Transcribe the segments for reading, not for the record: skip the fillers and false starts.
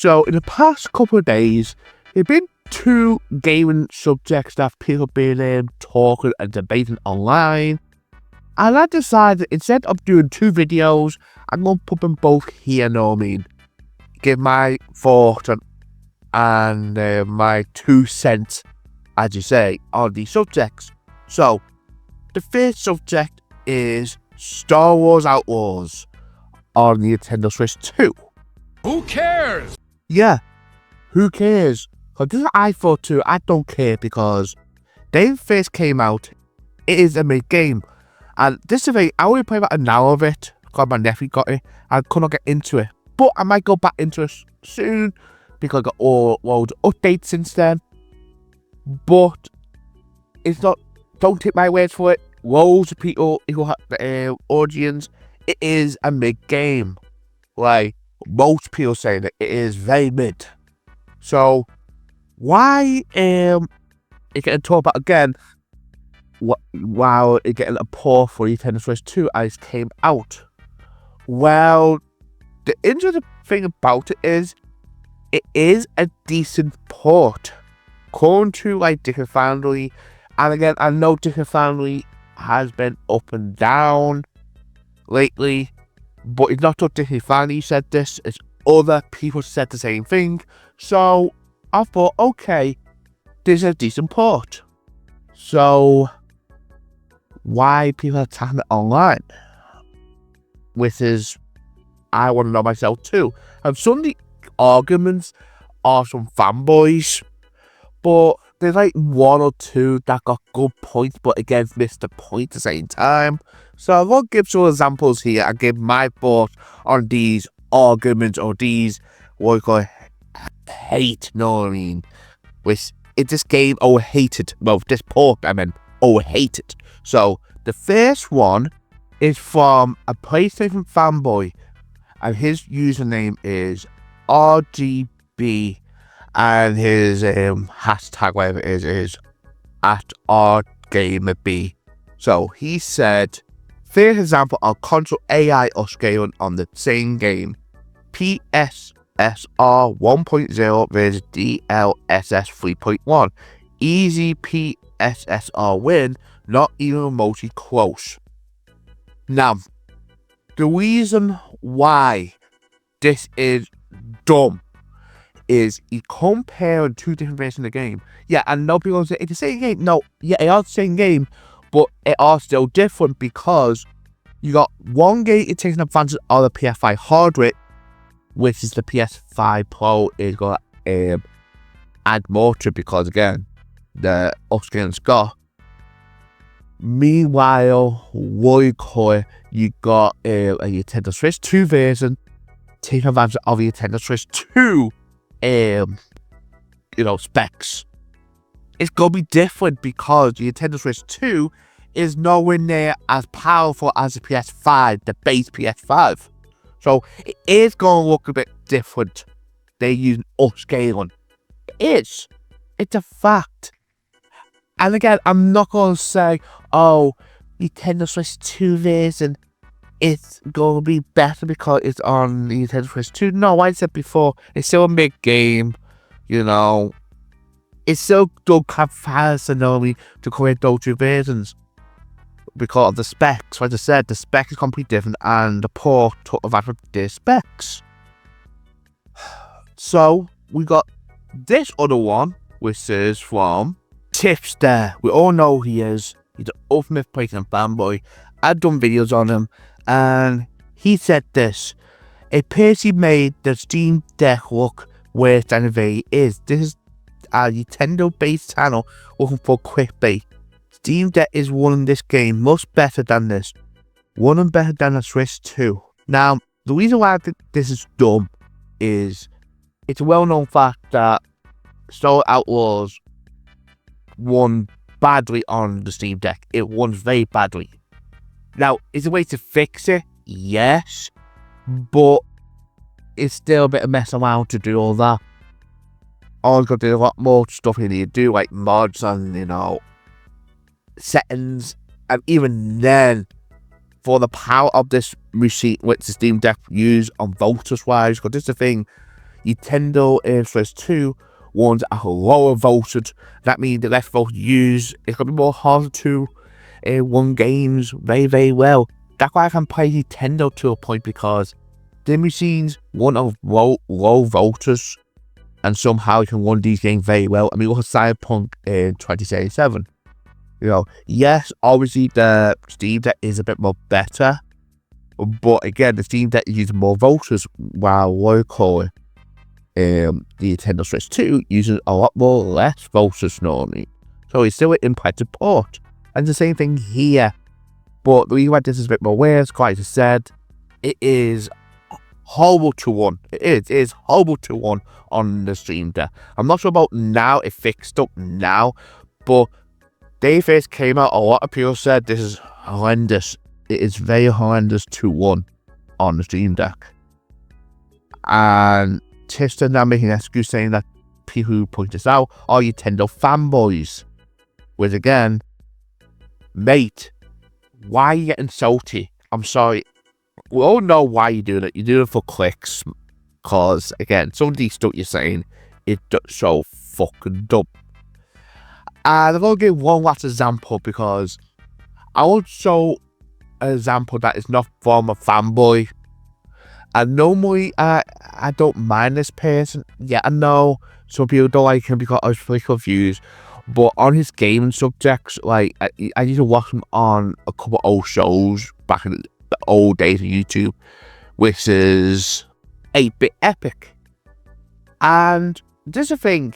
So in the past couple of days, there have been two gaming subjects that people have been talking and debating online. And I decided instead of doing two videos, I'm going to put them both here, know what I mean? Give my thoughts and my 2 cents, as you say, on these subjects. So, the first subject is Star Wars Outlaws on the Nintendo Switch 2. Who cares? Yeah, who cares? Because this is what I thought too. I don't care because they first came out. It is a mid game. And this is a thing, I only played about an hour of it because my nephew got it. I could not get into it. But I might go back into it soon because I got all loads of updates since then. But it's not, don't take my word for it. Loads of people who have the audience, it is a mid game. Like, most people say that it is very mid. So, why it getting talked about again? While it getting a port for Nintendo Switch 2 as it came out. Well, the interesting thing about it is a decent port. According to like Dicker Family, and again, I know Dicker Family has been up and down lately, but it's not just Dicker Family said this, it's other people said the same thing. So I thought, okay, this is a decent port. So why people are attacking it online? Which is, I want to know myself too. And some of the arguments are some fanboys, but there's like one or two that got good points, but again missed the point at the same time. So I'm going to give some examples here and give my thoughts on these arguments or these, what you call hate, know what I mean? Which in this game, overhated. Well, this port, I mean, overhated. So the first one is from a PlayStation fanboy, and his username is RGB, and his hashtag, whatever it is at RGamerB. So he said, first example of console AI upscaling on the same game, PSSR 1.0 versus DLSS 3.1. Easy PSSR win, not even remotely close. Now, the reason why this is dumb is you compare two different versions of the game. Yeah, and no people say it's the same game. No, yeah, it is the same game, but it are still different because you got one game it takes advantage of the PS5 hardware, which is the PS5 Pro is going to add more to it because again, the upscaling's got. Meanwhile, you got a Nintendo Switch 2 version taking advantage of the Nintendo Switch 2 specs. It's gonna be different because the Nintendo Switch 2 is nowhere near as powerful as the PS5, the base PS5. So it is gonna look a bit different. They're using upscaling. It is. It's a fact. And again, I'm not gonna say, oh, Nintendo Switch 2 version, it's gonna be better because it's on the Nintendo Switch 2. No, like I said before, it's still a mid game, It's still don't comparison only to create those two versions because of the specs. Like I said, the spec is completely different and the port took advantage of their specs. So, we got this other one, which is from Tipster. We all know who he is. He's the ultimate PlayStation fanboy. I've done videos on him, and he said this: a PC made the Steam Deck look worse than it really is. This is a Nintendo-based channel looking for clickbait. Steam Deck is running this game much better than this. Running better than a Switch 2. Now, the reason why I think this is dumb is it's a well-known fact that Star Outlaws won badly on the Steam Deck. It won very badly. Now, is there a way to fix it? Yes. But it's still a bit of mess around to do all that. I've got to do a lot more stuff you need to do, like mods and, settings. And even then, for the power of this machine, which the Steam Deck use on voltage wise, because this is the thing, Nintendo Switch 2 ones are lower voted. That means the less votes used. It's going to be more harder to win games very, very well. That's why I can play Nintendo to a point, because the machines one of low voters, and somehow you can win these games very well. I mean, look at Cyberpunk in 2077. You know, yes, obviously the Steam Deck is a bit more better, but again, the Steam Deck uses more voters, while local the Nintendo Switch 2 uses a lot more less voters normally. So it's still an in-play port. And the same thing here. But the reason why this is a bit more weird, quite as I said, it is horrible to win. It is horrible to win on the Steam Deck. I'm not sure about now, it fixed up now, but they first came out, a lot of people said this is horrendous. It is very horrendous to win on the Steam Deck. And Tista now making an excuse saying that people who point this out are Nintendo fanboys. Which again, mate, why are you getting salty? I'm sorry. We all know why you do it. You do it for clicks. Because, again, some of these stuff you're saying, it's so fucking dumb. And I'm going to give one last example, because I want to show an example that is not from a fanboy. And normally, I don't mind this person. Yeah, I know some people don't like him because I was really confused. But on his gaming subjects, like, I used to watch him on a couple of old shows back in the old days of YouTube, which is 8-Bit Epic. And there's a thing.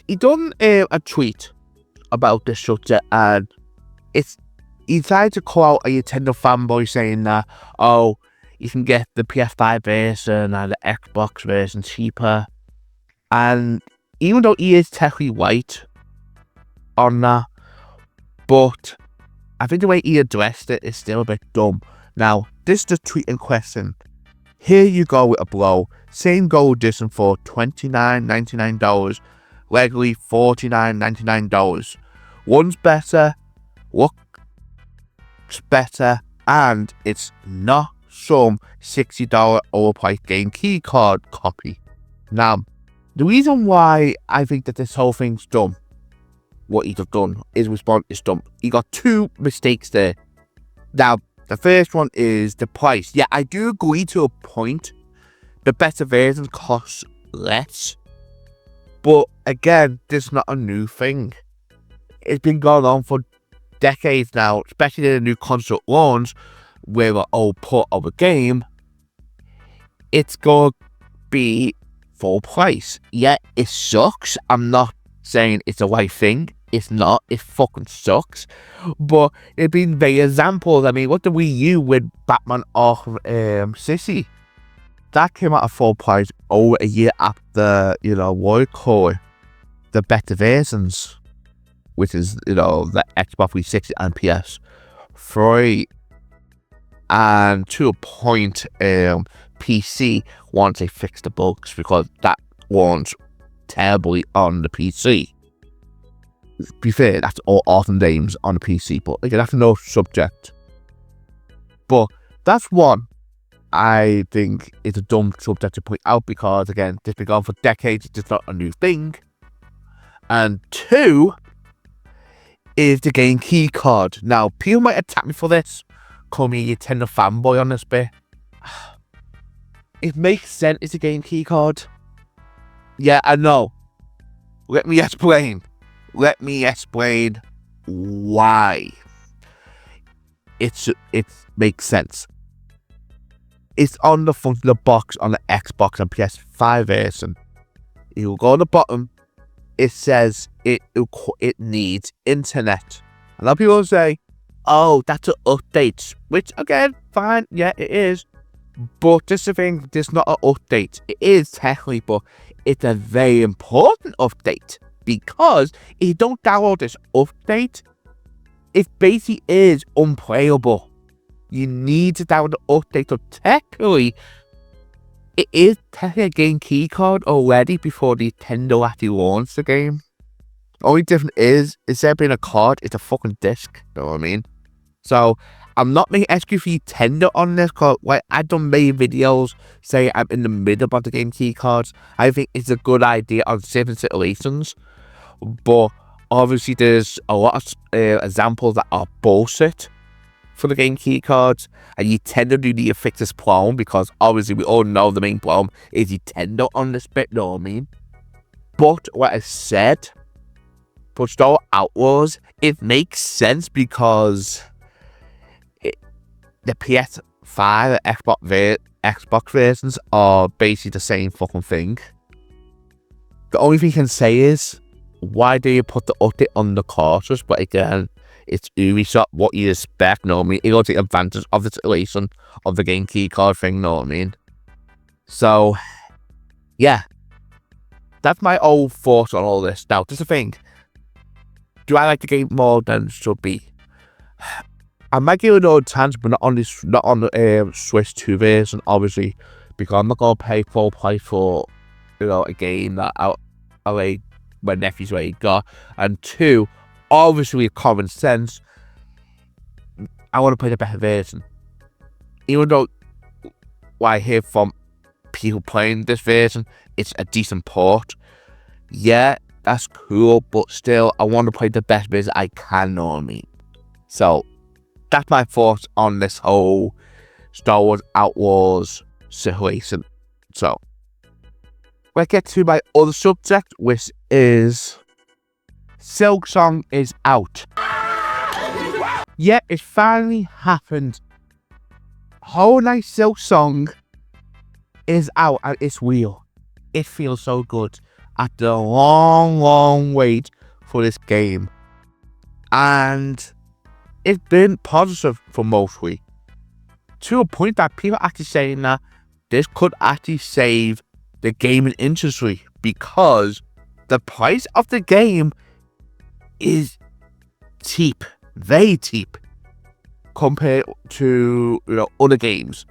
He done a tweet about this subject, and he tried to call out a Nintendo fanboy saying that, oh, you can get the PS5 version and the Xbox version cheaper. And even though he is technically right on that, but I think the way he addressed it is still a bit dumb. Now, this is the tweet in question. Here you go with a blow. Same gold edition for $29.99. Regularly $49.99. One's better, looks better, and it's not some $60 overpriced game keycard copy. Now, the reason why I think that this whole thing's dumb, what he's done, his response is dumb. He got two mistakes there. Now, the first one is the price. Yeah, I do agree to a point. The better version costs less. But again, this is not a new thing. It's been going on for decades now, especially in the new console launch, where an old port of a game, it's going to be full price. Yeah, it sucks. I'm not saying it's the right thing. It's not. It fucking sucks. But it's been very examples. I mean, what the Wii U with Batman Arkham City? That came out at full price over a year after, what you call it, the better versions, which is, the Xbox 360 and PS3. And to a point, PC, once they fix the bugs, because that launched terribly on the PC. To be fair, that's all awesome games on the PC, but again, that's no subject. But that's one I think is a dumb subject to point out, because again, this has been going for decades, it's not a new thing. And two is the game keycard. Now, people might attack me for this, call me a Nintendo fanboy on this bit. It makes sense it's a game keycard. Yeah, I know. Let me explain. Let me explain why it makes sense. It's on the front of the box on the Xbox and PS5 version. You will go on the bottom. It says it needs internet. A lot of people say, oh, that's an update. Which, again, fine. Yeah, it is. But this is the thing, there's not an update. It is technically, but it's a very important update. Because if you don't download this update, it basically is unplayable. You need to download the update. So technically, it is technically a game keycard already before Nintendo actually launched the game. The only difference is, instead of being a card, it's a fucking disc. You know what I mean? So, I'm not making SQ3 tender on this because like I've done many videos saying I'm in the middle of the game keycards. I think it's a good idea on certain situations, but obviously there's a lot of examples that are bullshit for the game keycards, and you tend to need to fix this problem because obviously we all know the main problem is you tender on this bit, know what I mean? But what I said, for Star Outlaws, it makes sense because the PS5 and Xbox versions are basically the same fucking thing. The only thing I can say is, why do you put the update on the cartridge? But again, it's Ubisoft, what you expect, know what I mean? It'll take advantage of the situation of the game keycard thing, know what I mean? So, yeah. That's my old thoughts on all this. Now, just a thing. Do I like the game more than should be? I might give it another chance, but not on the Switch 2 version, obviously, because I'm not gonna pay full price for, you know, a game that my nephew's already got. And two, obviously with common sense, I want to play the better version. Even though what I hear from people playing this version, it's a decent port. Yeah, that's cool, but still, I want to play the best version I can, know what I mean? So, that's my thoughts on this whole Star Wars Outlaws situation. So, let's get to my other subject, which is Silksong is out. Yeah, it finally happened. Whole Night Silksong is out and it's real. It feels so good after a long wait for this game. And it's been positive for most weeks, to a point that people are actually saying that this could actually save the gaming industry because the price of the game is cheap, very cheap, compared to, you know, other games.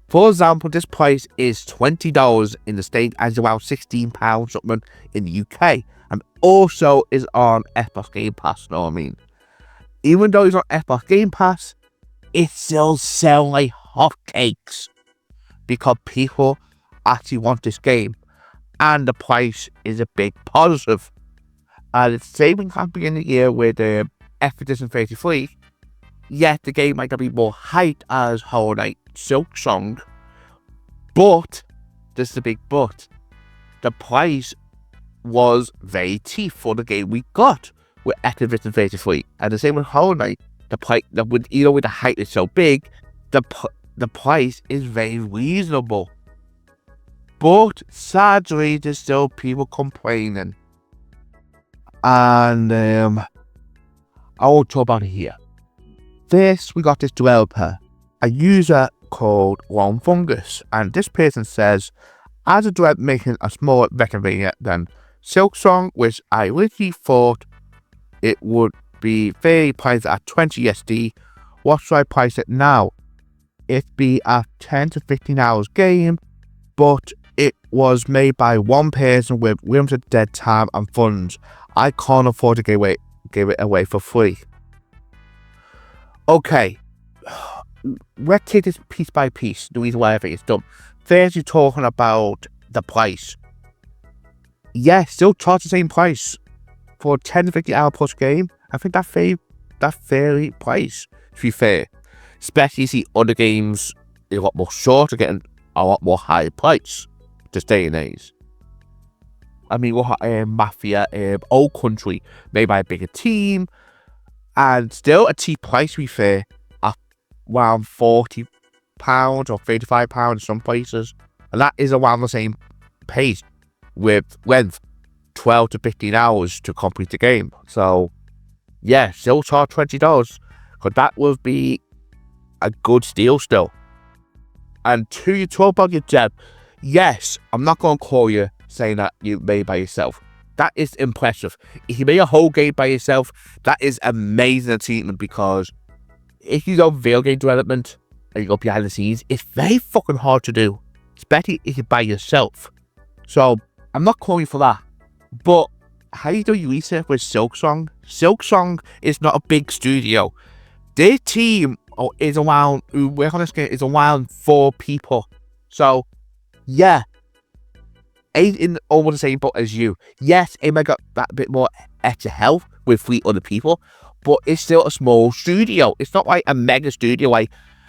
For example, this price is $20 in the States and around £16 something in the UK, and also is on Xbox Game Pass, know what I mean? Even though it's on Xbox Game Pass, it still sells like hotcakes because people actually want this game, and the price is a big positive. And it's the same thing happening in the year with the Expedition 33. Yet the game might not be more hyped as Whole Night Silksong, but this is a big but. The price was very cheap for the game we got with Expedition 33, and the same with Whole Night. The price, with the hype is so big, the price is very reasonable. But sadly, there's still people complaining, and I will talk about it here. First, we got this developer, a user called One Fungus, and this person says, as a developer making a smaller Metroidvania than Silksong, which I originally thought it would be very priced at 20 USD, what should I price it now? It'd be a 10 to 15 hours game, but it was made by one person with limited dead time and funds. I can't afford to give it away for free. Okay, let's take this piece by piece, the reason why I think it's dumb. First, you're talking about the price. Yeah, still charge the same price for a 10 to 15 hour plus game. I think that's fairly priced, to be fair. Especially you see other games a lot more shorter, getting a lot more higher price this day and age. I mean, what Mafia, Old Country, made by a bigger team, and still a cheap price, to be fair, at around £40 or £35 in some places, and that is around the same pace with length, 12 to 15 hours to complete the game. So, yeah, still charge $20, because that would be a good steal still. And to your 12 budget dev, yes, I'm not going to call you saying that you made by yourself. That is impressive. If you made a whole game by yourself, that is amazing achievement, because if you go video game development and you go behind the scenes, it's very fucking hard to do, especially if you're by yourself. So, I'm not calling you for that. But how you do your research with Silksong? Silksong is not a big studio. Their team or is around, who work on this game is around 4 people. So, yeah, ain't in almost the same boat as you. Yes, it might got that bit more extra help with 3 other people, but it's still a small studio. It's not like a mega studio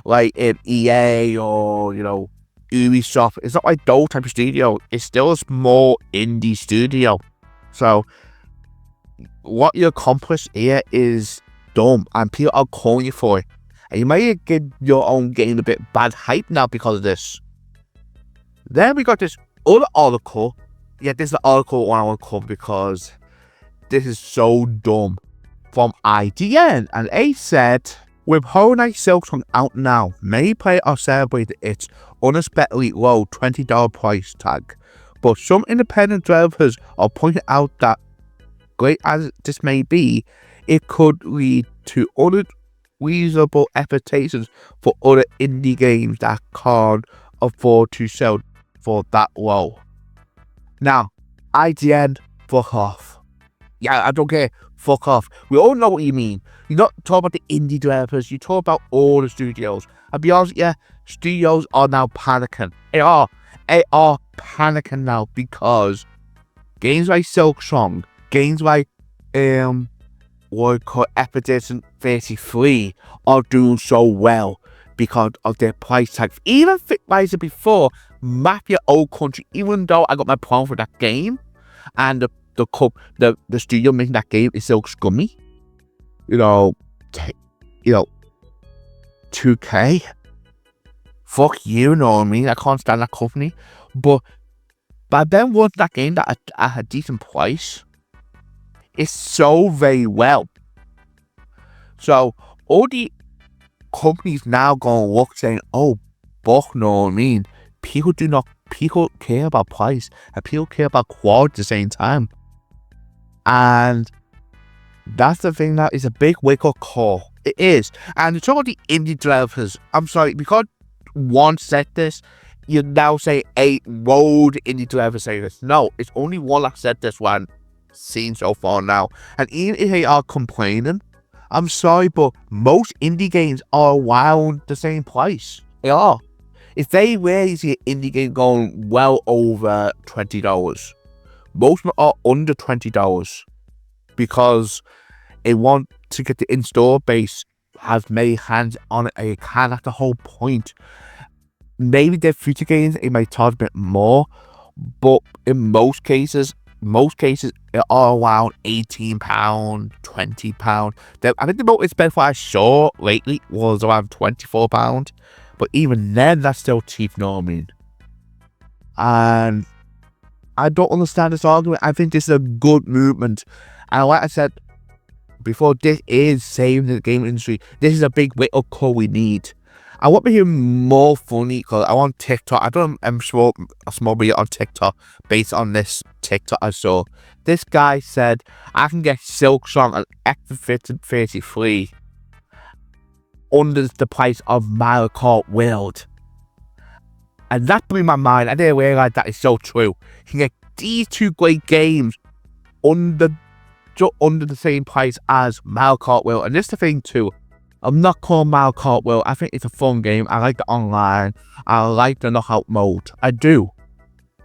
like EA or, you know, Ubisoft. It's not like those type of studio. It's still a small indie studio. So, what you accomplished here is dumb, and people are calling you for it. And you might give your own game a bit bad hype now because of this. Then we got this other article. Yeah, this is the article I want to cover because this is so dumb. From IGN, and they said, with Horror Night Silksong out now, many players are celebrating its unexpectedly low $20 price tag. But some independent developers are pointing out that, great as this may be, it could lead to unreasonable expectations for other indie games that can't afford to sell for that low. Now, IGN, fuck off. Yeah, I don't care. Fuck off. We all know what you mean. You're not talking about the indie developers. You talk about all the studios. I'll be honest with you, studios are now panicking. They are panicking now because games like Silksong, games like Expedition 33 are doing so well because of their price tag. Even like I said before, Mafia Old Country, even though I got my problem for that game, and the studio making that game is so scummy, you know, 2K, fuck you, know what I mean? I can't stand that company, but then once that game that at a decent price, it's so very well. So all the companies now going to look saying, oh, fuck, know what I mean? People care about price and people care about quality at the same time. And that's the thing that is a big wake-up call. It is. And it's all the indie developers. I'm sorry, because one said this, you now say 8 road indie developers say this. No, it's only one that said this one seen so far now. And even if they are complaining, I'm sorry, but most indie games are around the same price. They are. If they really see an indie game going well over $20, most of them are under $20 because they want to get the install base, have many hands on it, and that's the whole point. Maybe their future games, it might charge a bit more, but in most cases, it are around £18, £20. I think the most expensive I saw lately was around £24. But even then, that's still cheap, you know what I mean? And I don't understand this argument. I think this is a good movement. And like I said before, this is saving the game industry. This is a big wake-up call we need. I want to hear more funny because I want TikTok. I don't a small video on TikTok based on this TikTok I saw. This guy said, I can get Silksong and Expedition 33 under the price of Mario Kart World. And that blew my mind. I didn't realize that is so true. You can get these 2 great games under the same price as Mario Kart World. And this is the thing too. I'm not calling Mario Kart World. I think it's a fun game. I like the online. I like the knockout mode. I do.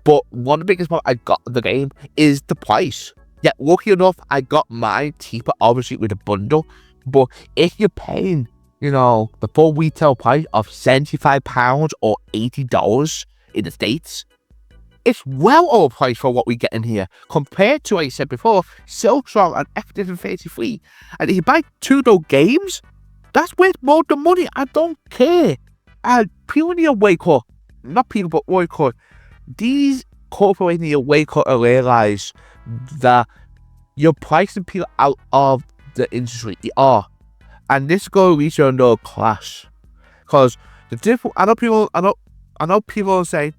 But one of the biggest problems I got in the game is the price. Yeah, lucky enough, I got mine cheaper, obviously, with a bundle. But if you're paying, you know, the full retail price of £75 or $80 in the States, it's well overpriced for what we get in here. Compared to, like I said before, Silksong and Expedition 33. And if you buy 2 of those games, that's worth more than money. I don't care. And people need to wake up. Not people, but wake up. These corporations need to wake up and realize that you're pricing people out of the industry. You are. And this is going to reach another clash. Because the different, I know people say,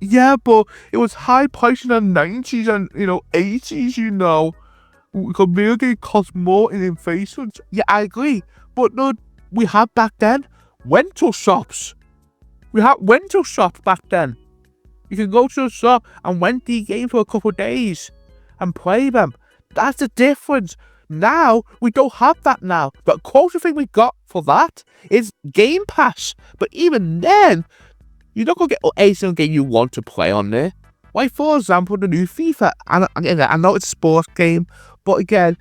yeah, but it was high priced in the 90s and, 80s, because video game cost more in inflation. Yeah, I agree. But no, we had back then rental shops. We had rental shops back then. You can go to a shop and rent the game for a couple of days and play them. That's the difference. Now, we don't have that now. The closest thing we got for that is Game Pass. But even then, you're not going to get any single game you want to play on there. Like, for example, the new FIFA. And again, I know it's a sports game, but again,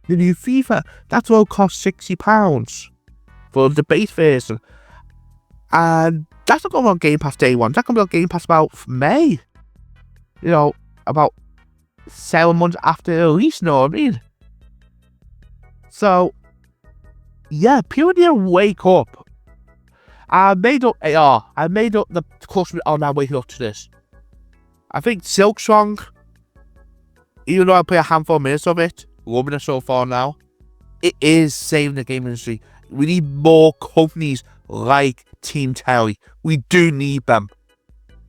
the new FIFA, that's all cost £60 for the base version. And that's not going to be on Game Pass day one. That's going to be on Game Pass about May. You know, about 7 months after the release, you know what I mean? So, yeah, people need to wake up. I made up AR. I made up the customer on our waking up to this. I think Silksong, even though I play a handful of minutes of it, loving it so far now, it is saving the game industry. We need more companies like Team Terry. We do need them.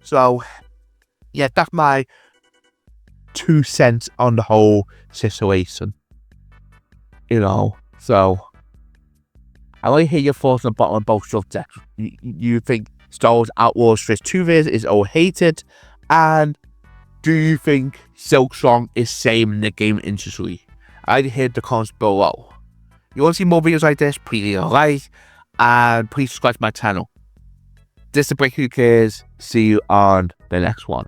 So, yeah, that's my 2 cents on the whole situation. You know, so I want to hear your thoughts on the bottom of both subjects. You think Star Wars Outlaws Phase 2 version is overhated? And do you think Silksong is saving the game industry? I'd hear the comments below. You want to see more videos like this? Please leave a like and please subscribe to my channel. This is the Break Who Cares. See you on the next one.